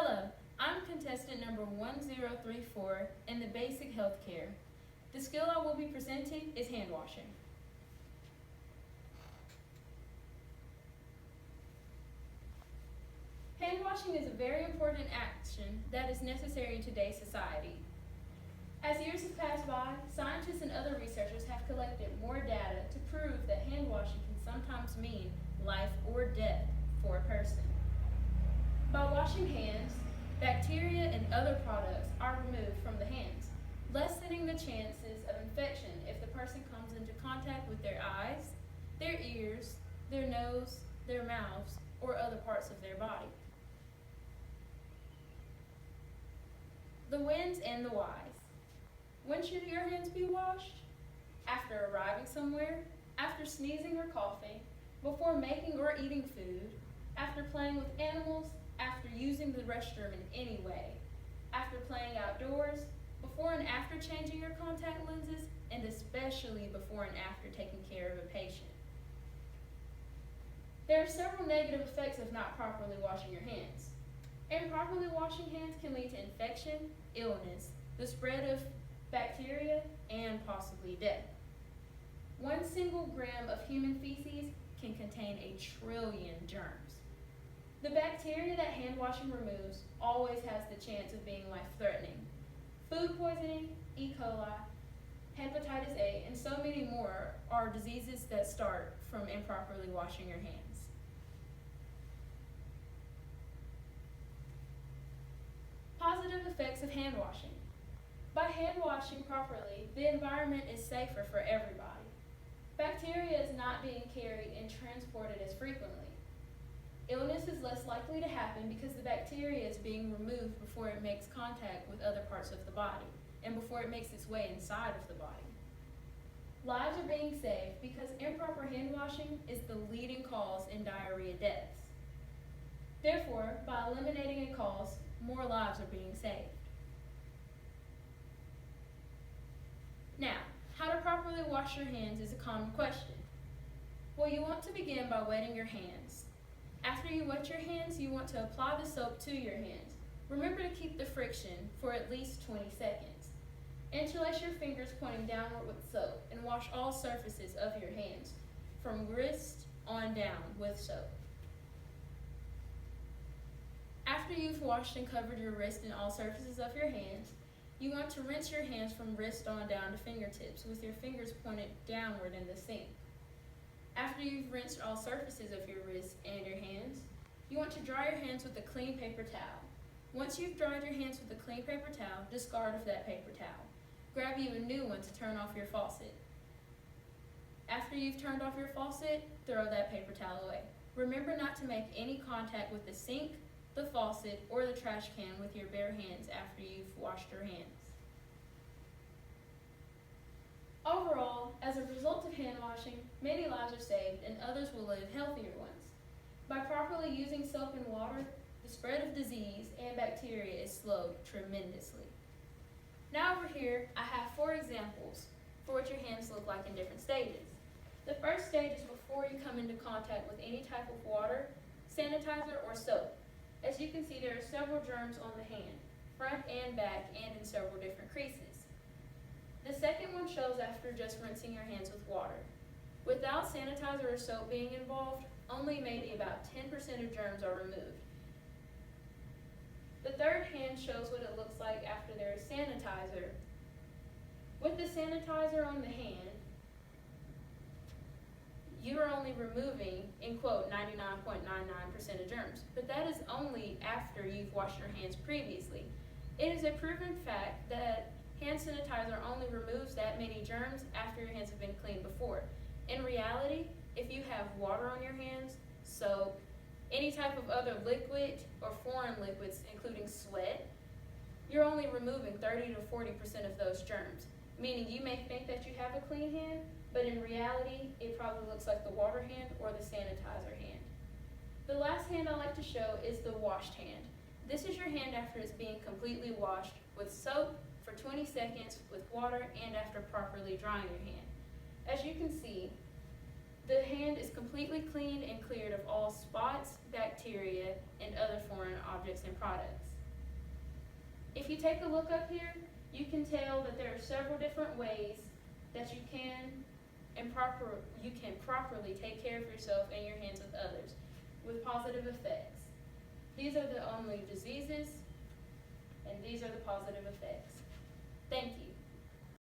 Hello, I'm contestant number 1034 in the basic healthcare. The skill I will be presenting is hand washing. Hand washing is a very important action that is necessary in today's society. As years have passed by, scientists and other researchers have collected more data to prove that hand washing can sometimes mean life or death for a person. By washing hands, bacteria and other products are removed from the hands, lessening the chances of infection if the person comes into contact with their eyes, their ears, their nose, their mouths, or other parts of their body. The whens and the whys. When should your hands be washed? After arriving somewhere, after sneezing or coughing, before making or eating food, after playing with animals, after using the restroom in any way, after playing outdoors, before and after changing your contact lenses, and especially before and after taking care of a patient. There are several negative effects of not properly washing your hands. Improperly washing hands can lead to infection, illness, the spread of bacteria, and possibly death. 1 single gram of human feces can contain 1 trillion germs. The bacteria that hand washing removes always has the chance of being life-threatening. Food poisoning, E. coli, hepatitis A, and so many more are diseases that start from improperly washing your hands. Positive effects of hand washing. By hand washing properly, the environment is safer for everybody. Bacteria is not being carried and transported as frequently. Illness is less likely to happen because the bacteria is being removed before it makes contact with other parts of the body and before it makes its way inside of the body. Lives are being saved because improper hand washing is the leading cause in diarrhea deaths. Therefore, by eliminating a cause, more lives are being saved. Now, how to properly wash your hands is a common question. Well, you want to begin by wetting your hands. After you wet your hands, you want to apply the soap to your hands. Remember to keep the friction for at least 20 seconds. Interlace your fingers pointing downward with soap and wash all surfaces of your hands, from wrist on down with soap. After you've washed and covered your wrist and all surfaces of your hands, you want to rinse your hands from wrist on down to fingertips with your fingers pointed downward in the sink. After you've rinsed all surfaces of your wrists and your hands, you want to dry your hands with a clean paper towel. Once you've dried your hands with a clean paper towel, discard of that paper towel. Grab you a new one to turn off your faucet. After you've turned off your faucet, throw that paper towel away. Remember not to make any contact with the sink, the faucet, or the trash can with your bare hands after you've washed your hands. Overall, as a result of hand washing, many lives are saved and others will live healthier ones. By properly using soap and water, the spread of disease and bacteria is slowed tremendously. Now over here, I have 4 examples for what your hands look like in different stages. The first stage is before you come into contact with any type of water, sanitizer, or soap. As you can see, there are several germs on the hand, front and back, and in several different creases. The second one shows after just rinsing your hands with water. Without sanitizer or soap being involved, only maybe about 10% of germs are removed. The third hand shows what it looks like after there is sanitizer. With the sanitizer on the hand, you are only removing, in quote, 99.99% of germs, but that is only after you've washed your hands previously. It is a proven fact that hand sanitizer only removes that many germs after your hands have been cleaned before. In reality, if you have water on your hands, soap, any type of other liquid or foreign liquids, including sweat, you're only removing 30 to 40% of those germs, meaning you may think that you have a clean hand, but in reality, it probably looks like the water hand or the sanitizer hand. The last hand I like to show is the washed hand. This is your hand after it's being completely washed with soap for 20 seconds with water and after properly drying your hand. As you can see, the hand is completely cleaned and cleared of all spots, bacteria, and other foreign objects and products. If you take a look up here, you can tell that there are several different ways that you can properly take care of yourself and your hands with others with positive effects. These are the only diseases, and these are the positive effects. Thank you.